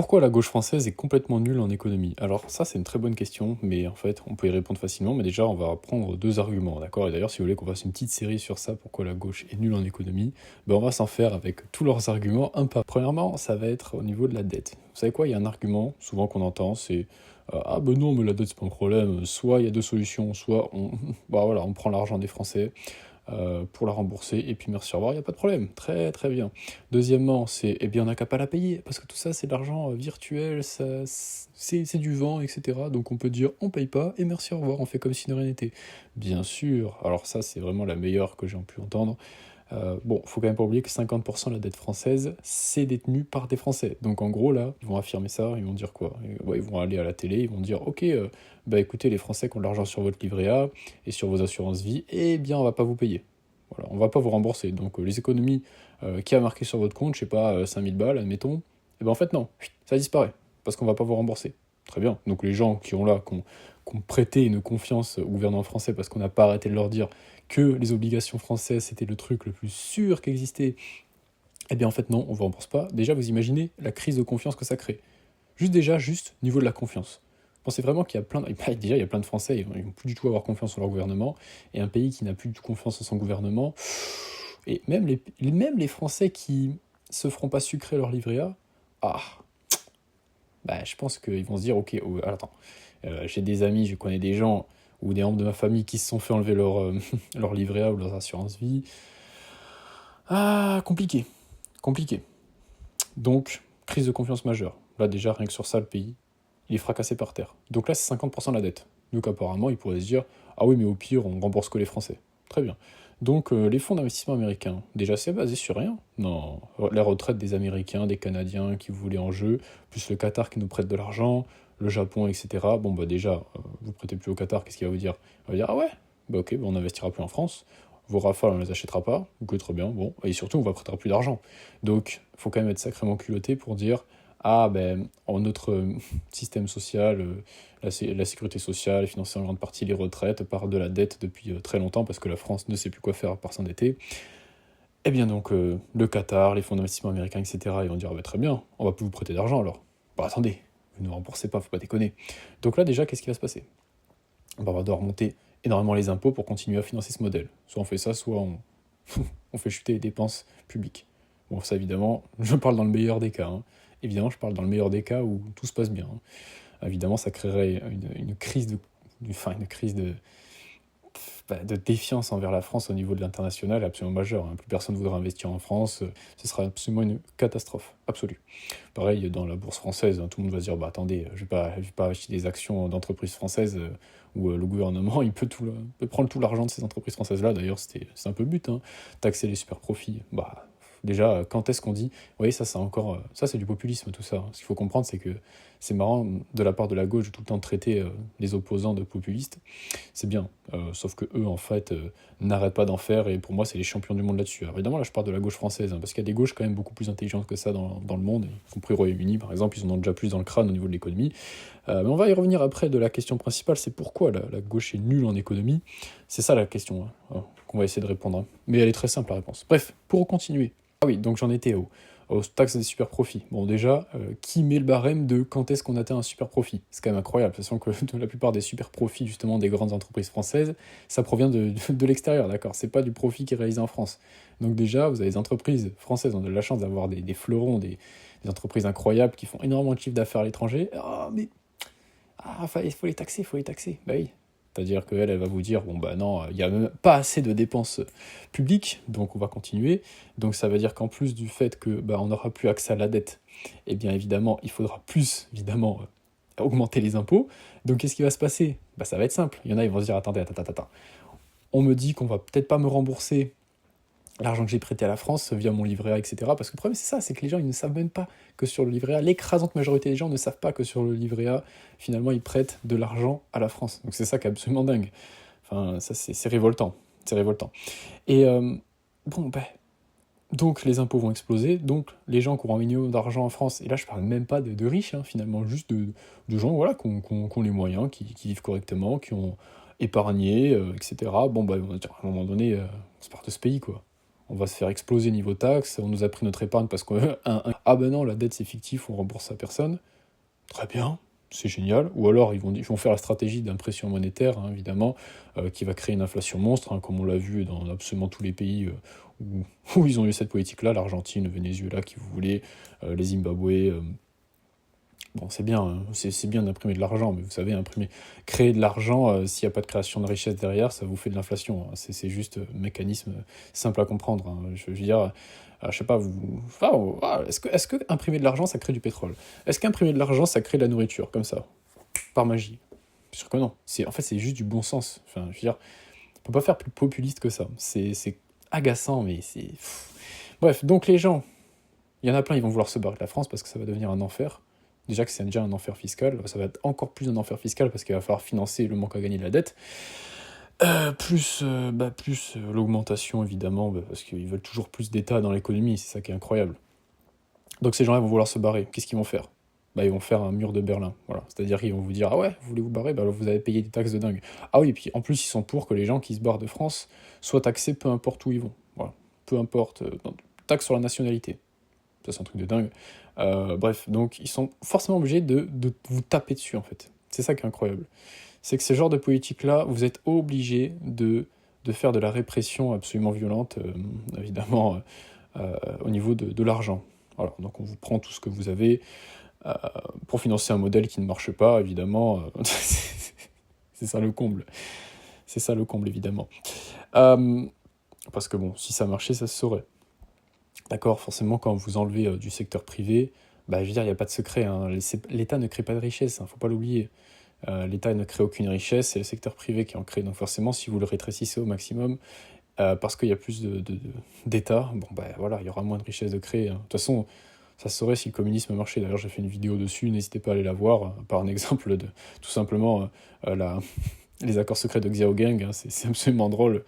Pourquoi la gauche française est complètement nulle en économie? Alors ça, c'est une très bonne question, mais en fait, on peut y répondre facilement. Mais déjà, on va prendre deux arguments, d'accord? Et d'ailleurs, si vous voulez qu'on fasse une petite série sur ça, pourquoi la gauche est nulle en économie, ben on va s'en faire avec tous leurs arguments un par un. Premièrement, ça va être au niveau de la dette. Vous savez quoi? Il y a un argument souvent qu'on entend, c'est ah ben non, mais la dette, c'est pas un problème. Soit il y a deux solutions, soit on, bah voilà, on prend l'argent des Français pour la rembourser, et puis merci, au revoir, il n'y a pas de problème, très très bien. Deuxièmement, c'est, eh bien, on n'a qu'à pas la payer, parce que tout ça, c'est de l'argent virtuel, ça, c'est du vent, etc. Donc on peut dire, on paye pas, et merci, au revoir, on fait comme si de rien n'était. Bien sûr, alors ça, c'est vraiment la meilleure que j'ai pu entendre. Bon, faut quand même pas oublier que 50% de la dette française, c'est détenu par des Français. Donc en gros, là, ils vont affirmer ça, ils vont dire quoi? Ouais, ils vont aller à la télé, ils vont dire, ok, bah écoutez, les Français qui ont de l'argent sur votre livret A et sur vos assurances vie, eh bien, on va pas vous payer. Voilà, on va pas vous rembourser. Donc les économies qui a marqué sur votre compte, je sais pas, 5000 balles, admettons, et ben en fait non, ça disparaît, parce qu'on va pas vous rembourser. Très bien. Donc les gens qui ont là, qui ont prêté une confiance au gouvernement français parce qu'on n'a pas arrêté de leur dire que les obligations françaises c'était le truc le plus sûr qui existait, eh bien en fait non, on vous rembourse pas. Déjà vous imaginez la crise de confiance que ça crée. Juste niveau de la confiance. Pensez vraiment qu'il y a plein de... Déjà, il y a plein de Français, ils vont plus du tout avoir confiance en leur gouvernement, et un pays qui n'a plus du tout confiance en son gouvernement, et même les Français qui se feront pas sucrer leur livret A, ah, bah, je pense qu'ils vont se dire, ok, oh, attends, j'ai des amis, je connais des gens, ou des membres de ma famille qui se sont fait enlever leur livret A ou leur assurance vie. Ah, compliqué, compliqué. Donc, crise de confiance majeure. Là, déjà, rien que sur ça, le pays, il est fracassé par terre. Donc là, c'est 50% de la dette. Donc apparemment, ils pourraient se dire, ah oui, mais au pire, on rembourse que les Français. Très bien. Donc les fonds d'investissement américains, déjà c'est basé sur rien. Non, la retraite des Américains, des Canadiens qui voulaient en jeu, plus le Qatar qui nous prête de l'argent, le Japon, etc. Bon bah déjà, vous prêtez plus au Qatar, qu'est-ce qu'il va vous dire? Il va dire, ah ouais, bah ok, bah on n'investira plus en France. Vos Rafales, on les achètera pas. Ok, très bien, bon. Et surtout, on va prêter plus d'argent. Donc, il faut quand même être sacrément culotté pour dire, ah ben, notre système social, la sécurité sociale, financer en grande partie les retraites par de la dette depuis très longtemps, parce que la France ne sait plus quoi faire à part s'endetter. Eh bien donc, le Qatar, les fonds d'investissement américains, etc., ils vont dire, ah ben, très bien, on va plus vous prêter d'argent alors. Bah attendez, vous ne remboursez pas, faut pas déconner. Donc là déjà, qu'est-ce qui va se passer? On va devoir monter énormément les impôts pour continuer à financer ce modèle. Soit on fait ça, soit on fait chuter les dépenses publiques. Bon, ça évidemment, je parle dans le meilleur des cas. Hein. Évidemment, je parle dans le meilleur des cas où tout se passe bien. Hein. Évidemment, ça créerait une crise une crise de défiance envers la France au niveau de l'international absolument majeure. Hein. Plus personne ne voudra investir en France. Ce sera absolument une catastrophe absolue. Pareil, dans la bourse française, hein, tout le monde va se dire, bah attendez, je vais pas acheter des actions d'entreprises françaises où le gouvernement il peut prendre tout l'argent de ces entreprises françaises-là. D'ailleurs, c'est un peu le but, hein, taxer les super profits. Bah, déjà, quand est-ce qu'on dit, vous voyez, ça, ça c'est du populisme, tout ça. Hein. Ce qu'il faut comprendre, c'est que c'est marrant de la part de la gauche de tout le temps traiter les opposants de populistes. C'est bien, sauf que eux, en fait, n'arrêtent pas d'en faire, et pour moi, c'est les champions du monde là-dessus. Alors évidemment, là, je parle de la gauche française, hein, parce qu'il y a des gauches quand même beaucoup plus intelligentes que ça dans le monde, y compris au Royaume-Uni, par exemple, ils en ont déjà plus dans le crâne au niveau de l'économie. Mais on va y revenir après de la question principale, c'est pourquoi la gauche est nulle en économie. C'est ça la question qu'on va essayer de répondre. Hein. Mais elle est très simple, la réponse. Bref, pour continuer. Ah oui, donc j'en étais aux taxes des super profits. Bon, déjà, qui met le barème de quand est-ce qu'on atteint un super profit? C'est quand même incroyable, sachant que la plupart des super profits, justement, des grandes entreprises françaises, ça provient de l'extérieur, d'accord? C'est pas du profit qui est réalisé en France. Donc déjà, vous avez des entreprises françaises, on a de la chance d'avoir des fleurons, des entreprises incroyables qui font énormément de chiffre d'affaires à l'étranger. Ah, mais il faut les taxer, il faut les taxer. Bah oui. C'est-à-dire qu'elle va vous dire, bon bah non, il n'y a même pas assez de dépenses publiques, donc on va continuer. Donc ça veut dire qu'en plus du fait que bah, on n'aura plus accès à la dette, eh bien évidemment, il faudra plus, évidemment, augmenter les impôts. Donc qu'est-ce qui va se passer? Bah ça va être simple. Il y en a, ils vont se dire, attendez, attends. On me dit qu'on va peut-être pas me rembourser l'argent que j'ai prêté à la France via mon livret A, etc. Parce que le problème, c'est ça, c'est que les gens, ils ne savent même pas que sur le livret A, l'écrasante majorité des gens ne savent pas que sur le livret A, finalement, ils prêtent de l'argent à la France. Donc c'est ça qui est absolument dingue. Enfin, ça, c'est révoltant. C'est révoltant. Et bon, ben, donc les impôts vont exploser, donc les gens qui auront un minimum d'argent en France, et là je parle même pas de riches, hein, finalement, juste de gens voilà, qui ont les moyens, qui vivent correctement, qui ont épargné, etc. Bon, bah, à un moment donné, on se part de ce pays, quoi. On va se faire exploser niveau taxes, on nous a pris notre épargne parce que... ah ben non, la dette c'est fictif, on rembourse à personne. Très bien, c'est génial. Ou alors ils vont faire la stratégie d'impression monétaire, hein, évidemment, qui va créer une inflation monstre, hein, comme on l'a vu dans absolument tous les pays où, où ils ont eu cette politique-là, l'Argentine, le Venezuela, qui vous voulez, les Zimbabwe. Bon, c'est bien, hein, c'est bien d'imprimer de l'argent, mais vous savez, créer de l'argent, s'il n'y a pas de création de richesse derrière, ça vous fait de l'inflation, hein. C'est juste un mécanisme simple à comprendre, hein. Je veux dire, je sais pas, est-ce que imprimer de l'argent, ça crée du pétrole? Est-ce qu'imprimer de l'argent, ça crée de la nourriture, comme ça, par magie? Bien sûr que non. En fait, c'est juste du bon sens. Enfin, je veux dire, on peut pas faire plus populiste que ça. C'est agaçant, mais c'est... Bref, donc les gens, il y en a plein, ils vont vouloir se barrer de la France parce que ça va devenir un enfer. Déjà que c'est déjà un enfer fiscal, ça va être encore plus un enfer fiscal parce qu'il va falloir financer le manque à gagner de la dette. Plus l'augmentation, évidemment, parce qu'ils veulent toujours plus d'État dans l'économie, c'est ça qui est incroyable. Donc ces gens-là vont vouloir se barrer. Qu'est-ce qu'ils vont faire? Ils vont faire un mur de Berlin. Voilà. C'est-à-dire qu'ils vont vous dire, ah ouais, vous voulez vous barrer, alors vous allez payer des taxes de dingue. Ah oui, et puis en plus, ils sont pour que les gens qui se barrent de France soient taxés peu importe où ils vont. Voilà. Peu importe, taxe sur la nationalité. Ça, c'est un truc de dingue. Bref, donc ils sont forcément obligés de vous taper dessus, en fait. C'est ça qui est incroyable. C'est que ce genre de politique-là, vous êtes obligés de faire de la répression absolument violente, évidemment, au niveau de l'argent. Alors, donc on vous prend tout ce que vous avez pour financer un modèle qui ne marche pas, évidemment. C'est ça le comble. C'est ça le comble, évidemment. Parce que bon, si ça marchait, ça se saurait. D'accord, forcément, quand vous enlevez du secteur privé, je veux dire, il n'y a pas de secret, hein. L'État ne crée pas de richesse, il ne faut pas l'oublier. L'État ne crée aucune richesse, c'est le secteur privé qui en crée. Donc forcément, si vous le rétrécissez au maximum, parce qu'il y a plus d'État, voilà, il y aura moins de richesse de créer, hein. De toute façon, ça se saurait si le communisme marchait. D'ailleurs, j'ai fait une vidéo dessus, n'hésitez pas à aller la voir, par un exemple de tout simplement les accords secrets de Xiaogang, hein. C'est absolument drôle.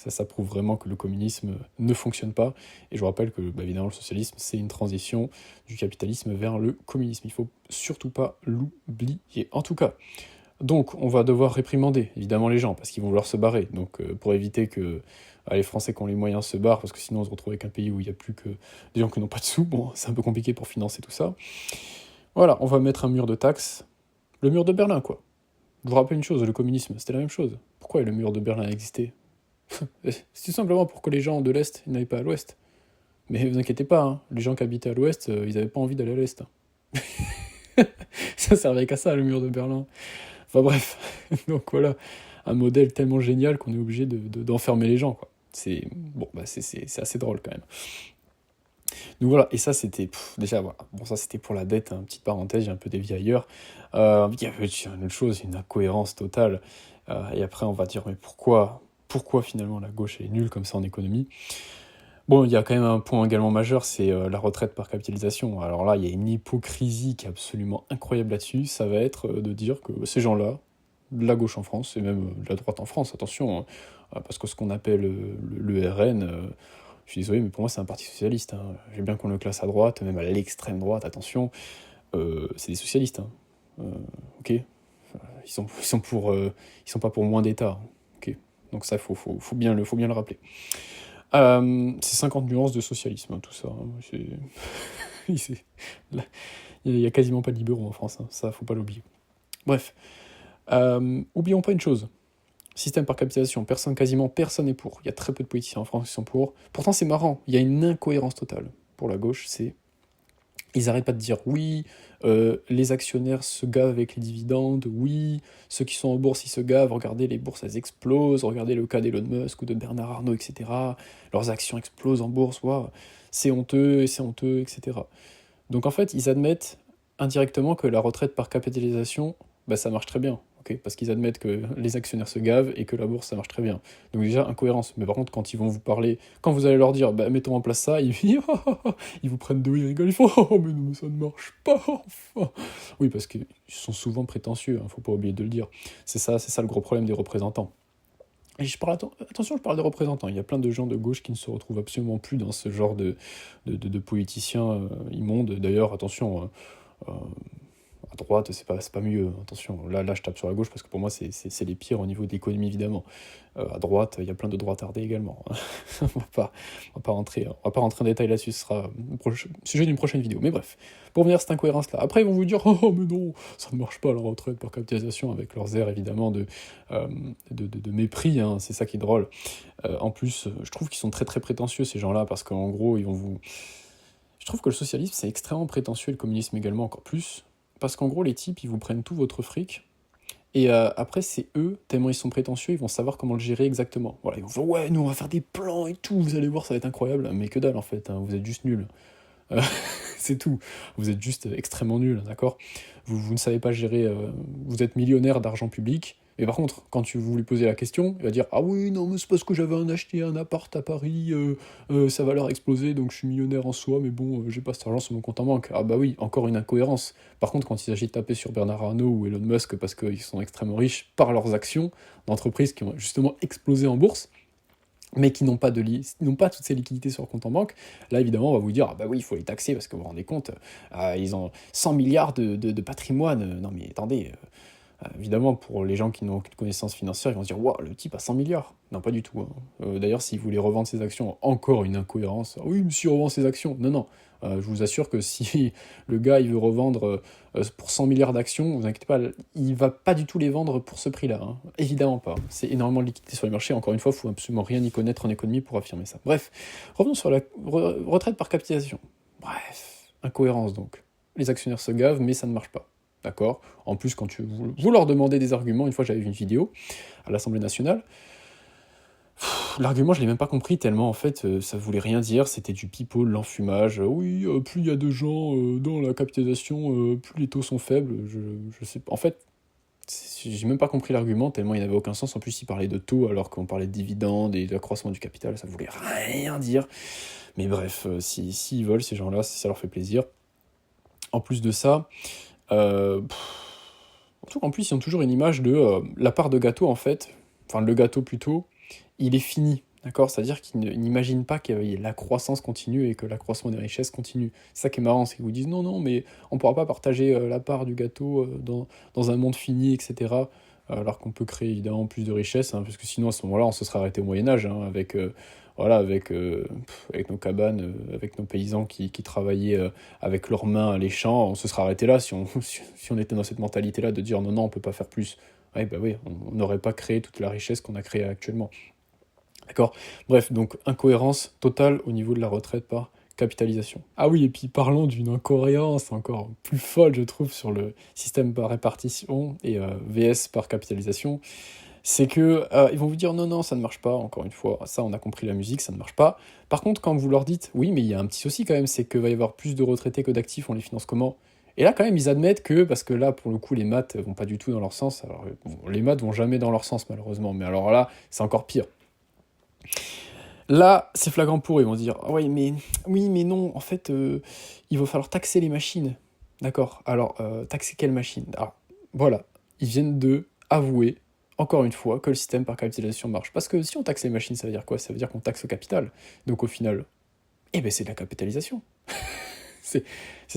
Ça prouve vraiment que le communisme ne fonctionne pas. Et je vous rappelle que, évidemment, le socialisme, c'est une transition du capitalisme vers le communisme. Il ne faut surtout pas l'oublier. En tout cas, donc, on va devoir réprimander, évidemment, les gens, parce qu'ils vont vouloir se barrer. Donc, pour éviter que les Français qui ont les moyens se barrent, parce que sinon, on se retrouve avec un pays où il n'y a plus que des gens qui n'ont pas de sous. Bon, c'est un peu compliqué pour financer tout ça. Voilà, on va mettre un mur de taxes. Le mur de Berlin, quoi. Je vous rappelle une chose, le communisme, c'était la même chose. Pourquoi le mur de Berlin a existé? C'est tout simplement pour que les gens de l'Est n'aillent pas à l'Ouest. Mais vous inquiétez pas, hein, les gens qui habitaient à l'Ouest, ils n'avaient pas envie d'aller à l'Est. Ça servait qu'à ça, le mur de Berlin. Enfin bref, donc voilà, un modèle tellement génial qu'on est obligé d'enfermer les gens, quoi. C'est assez drôle quand même. Donc voilà, et ça c'était, déjà voilà, bon ça c'était pour la dette, hein, petite parenthèse, j'ai un peu dévié ailleurs. Il y avait une autre chose, une incohérence totale, et après on va dire, mais pourquoi finalement la gauche est nulle comme ça en économie? Bon, il y a quand même un point également majeur, c'est la retraite par capitalisation. Alors là, il y a une hypocrisie qui est absolument incroyable là-dessus, ça va être de dire que ces gens-là, de la gauche en France, et même de la droite en France, attention, hein, parce que ce qu'on appelle le RN, je suis désolé, mais pour moi c'est un parti socialiste, hein. J'ai bien qu'on le classe à droite, même à l'extrême droite, attention, c'est des socialistes, hein. Ok, ils sont pas pour moins d'État, ok. Donc ça, faut bien le rappeler. C'est 50 nuances de socialisme, hein, tout ça, hein. Il y a quasiment pas de libéraux en France, hein. Ça, faut pas l'oublier. Bref, oublions pas une chose. Système par capitalisation, quasiment personne n'est pour. Il y a très peu de politiciens en France qui sont pour. Pourtant, c'est marrant, il y a une incohérence totale. Pour la gauche, ils n'arrêtent pas de dire oui, les actionnaires se gavent avec les dividendes, oui, ceux qui sont en bourse, ils se gavent, regardez, les bourses, elles explosent, regardez le cas d'Elon Musk ou de Bernard Arnault, etc. Leurs actions explosent en bourse, wow, c'est honteux, etc. Donc en fait, ils admettent indirectement que la retraite par capitalisation, ça marche très bien. Okay, parce qu'ils admettent que les actionnaires se gavent et que la bourse, ça marche très bien. Donc déjà, incohérence. Mais par contre, quand ils vont vous parler, quand vous allez leur dire, mettons en place ça, ils vous prennent de haut, ils rigolent, ils font, oh, mais non, mais ça ne marche pas, enfin. Oui, parce qu'ils sont souvent prétentieux, hein, faut pas oublier de le dire. C'est ça le gros problème des représentants. Et attention, je parle des représentants. Il y a plein de gens de gauche qui ne se retrouvent absolument plus dans ce genre de politiciens immondes. D'ailleurs, attention, à droite, c'est pas mieux, attention. Là, je tape sur la gauche parce que pour moi, c'est les pires au niveau de l'économie, évidemment. À droite, il y a plein de droitards également. On va pas rentrer en détail là-dessus, ce sera le sujet d'une prochaine vidéo. Mais bref, pour venir à cette incohérence-là. Après, ils vont vous dire, oh, mais non, ça ne marche pas la retraite par capitalisation, avec leurs airs, évidemment, de mépris, hein, c'est ça qui est drôle. En plus, je trouve qu'ils sont très très prétentieux, ces gens-là, parce qu'en gros, ils vont vous... Je trouve que le socialisme, c'est extrêmement prétentieux, et le communisme également encore plus, parce qu'en gros, les types, ils vous prennent tout votre fric, et après, c'est eux, tellement ils sont prétentieux, ils vont savoir comment le gérer exactement. Voilà, ils vont faire, ouais, nous, on va faire des plans et tout, vous allez voir, ça va être incroyable. Mais que dalle, en fait, hein, vous êtes juste nuls. Euh, c'est tout. Vous êtes juste extrêmement nuls, d'accord ? Vous ne savez pas gérer, vous êtes millionnaire d'argent public, mais par contre, quand vous lui posez la question, il va dire, ah oui, non, mais c'est parce que j'avais acheté un appart à Paris, sa valeur a explosé, donc je suis millionnaire en soi, mais bon, j'ai pas cet argent sur mon compte en banque. Ah bah oui, encore une incohérence. Par contre, quand il s'agit de taper sur Bernard Arnault ou Elon Musk parce qu'ils sont extrêmement riches par leurs actions d'entreprises qui ont justement explosé en bourse, mais qui n'ont pas toutes ces liquidités sur leur compte en banque, là évidemment on va vous dire, ah bah oui, il faut les taxer, parce que vous vous rendez compte, ils ont 100 milliards de patrimoine, non mais attendez, évidemment pour les gens qui n'ont aucune connaissance financière, ils vont se dire, waouh, le type a 100 milliards, non pas du tout, hein. D'ailleurs s'il voulait revendre ses actions, encore une incohérence, ah oui monsieur revend ses actions, non, je vous assure que si le gars il veut revendre pour 100 milliards d'actions, vous inquiétez pas, il va pas du tout les vendre pour ce prix-là, hein. Évidemment pas. C'est énormément de liquidité sur les marchés. Encore une fois, il faut absolument rien y connaître en économie pour affirmer ça. Bref, revenons sur la retraite par capitalisation. Bref, incohérence donc. Les actionnaires se gavent, mais ça ne marche pas. D'accord ? En plus, quand vous leur demandez des arguments, une fois j'avais vu une vidéo à l'Assemblée nationale, l'argument, je l'ai même pas compris tellement, en fait, ça voulait rien dire, c'était du pipeau, de l'enfumage. Oui, plus il y a de gens dans la capitalisation, plus les taux sont faibles. Je sais pas. En fait, j'ai même pas compris l'argument, tellement il n'avait aucun sens. En plus, il parlait de taux alors qu'on parlait de dividendes et d'accroissement du capital, ça voulait rien dire. Mais bref, s'ils veulent, ces gens-là, si ça leur fait plaisir. En plus de ça, en plus, ils ont toujours une image de la part de gâteau, en fait, enfin le gâteau plutôt, il est fini, d'accord ? C'est-à-dire qu'ils n'imaginent pas qu'il y ait la croissance continue et que l'accroissement des richesses continue. C'est ça qui est marrant, c'est qu'ils vous disent non, mais on ne pourra pas partager la part du gâteau dans un monde fini, etc. Alors qu'on peut créer évidemment plus de richesses, hein, parce que sinon à ce moment-là, on se serait arrêté au Moyen-Âge, hein, avec nos cabanes, avec nos paysans qui travaillaient avec leurs mains les champs, on se serait arrêté là si on était dans cette mentalité-là de dire non, on ne peut pas faire plus. Ouais, bah oui, on n'aurait pas créé toute la richesse qu'on a créée actuellement. D'accord ? Bref, donc incohérence totale au niveau de la retraite par capitalisation. Ah oui, et puis parlons d'une incohérence encore plus folle, je trouve, sur le système par répartition et VS par capitalisation, c'est que ils vont vous dire non, ça ne marche pas, encore une fois, ça on a compris la musique, ça ne marche pas. Par contre, quand vous leur dites, oui, mais il y a un petit souci quand même, c'est qu'il va y avoir plus de retraités que d'actifs, on les finance comment ? Et là, quand même, ils admettent que, parce que là, pour le coup, les maths vont pas du tout dans leur sens. Alors, les maths vont jamais dans leur sens, malheureusement. Mais alors là, c'est encore pire. Là, c'est flagrant pour eux. Ils vont se dire, ah oui, mais non, en fait, il va falloir taxer les machines. D'accord. Alors, taxer quelle machine ? Alors, voilà. Ils viennent de avouer, encore une fois, que le système par capitalisation marche. Parce que si on taxe les machines, ça veut dire quoi ? Ça veut dire qu'on taxe le capital. Donc, au final, c'est de la capitalisation. C'est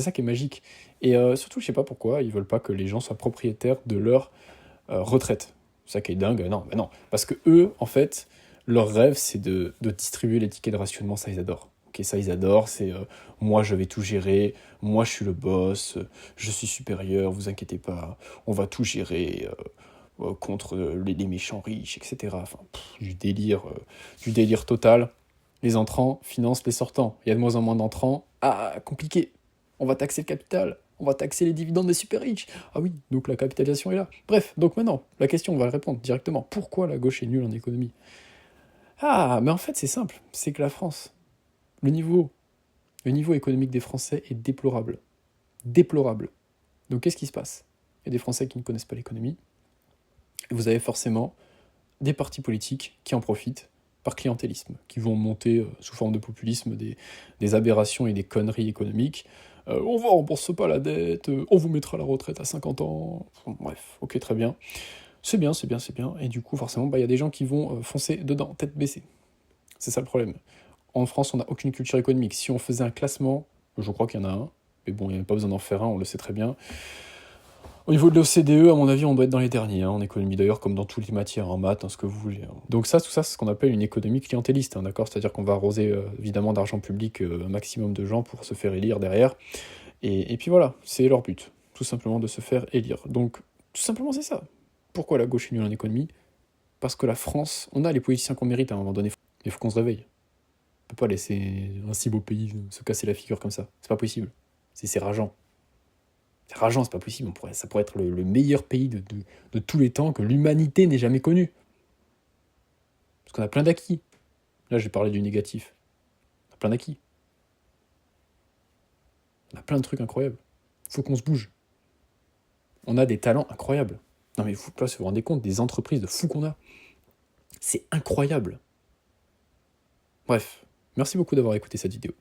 ça qui est magique. Et surtout, je sais pas pourquoi, ils veulent pas que les gens soient propriétaires de leur retraite. C'est ça qui est dingue. Non, parce que eux, en fait, leur rêve, c'est de distribuer les tickets de rationnement, ça ils adorent. Ok, ça ils adorent, c'est moi je vais tout gérer, moi je suis le boss, je suis supérieur, vous inquiétez pas, on va tout gérer contre les méchants riches, etc. Enfin, du délire total. Les entrants financent les sortants. Il y a de moins en moins d'entrants. Ah, compliqué. On va taxer le capital. On va taxer les dividendes des super riches. Ah oui, donc la capitalisation est là. Bref, donc maintenant, la question, on va répondre directement. Pourquoi la gauche est nulle en économie ? Ah, mais en fait, c'est simple. C'est que la France, le niveau économique des Français est déplorable. Déplorable. Donc qu'est-ce qui se passe ? Il y a des Français qui ne connaissent pas l'économie. Et vous avez forcément des partis politiques qui en profitent par clientélisme, qui vont monter sous forme de populisme des aberrations et des conneries économiques. On ne rembourse pas la dette, on vous mettra la retraite à 50 ans. Bon, bref, ok, très bien. C'est bien. Et du coup, forcément, il y a des gens qui vont foncer dedans, tête baissée. C'est ça le problème. En France, on n'a aucune culture économique. Si on faisait un classement, je crois qu'il y en a un, mais bon, il n'y a pas besoin d'en faire un, on le sait très bien. Au niveau de l'OCDE, à mon avis, on doit être dans les derniers, en économie d'ailleurs, comme dans toutes les matières, en maths, ce que vous voulez. Donc ça, tout ça, c'est ce qu'on appelle une économie clientéliste, d'accord? C'est-à-dire qu'on va arroser évidemment d'argent public un maximum de gens pour se faire élire derrière. Et puis voilà, c'est leur but, tout simplement de se faire élire. Donc, tout simplement, c'est ça. Pourquoi la gauche est nulle en économie? Parce que la France, on a les politiciens qu'on mérite à un moment donné. Il faut qu'on se réveille. On peut pas laisser un si beau pays se casser la figure comme ça. C'est pas possible. C'est rageant. C'est rageant, c'est pas possible. Ça pourrait être le meilleur pays de tous les temps que l'humanité n'ait jamais connu. Parce qu'on a plein d'acquis. Là, je vais parler du négatif. On a plein d'acquis. On a plein de trucs incroyables. Faut qu'on se bouge. On a des talents incroyables. Non mais vous vous rendez compte des entreprises de fous qu'on a. C'est incroyable. Bref, merci beaucoup d'avoir écouté cette vidéo.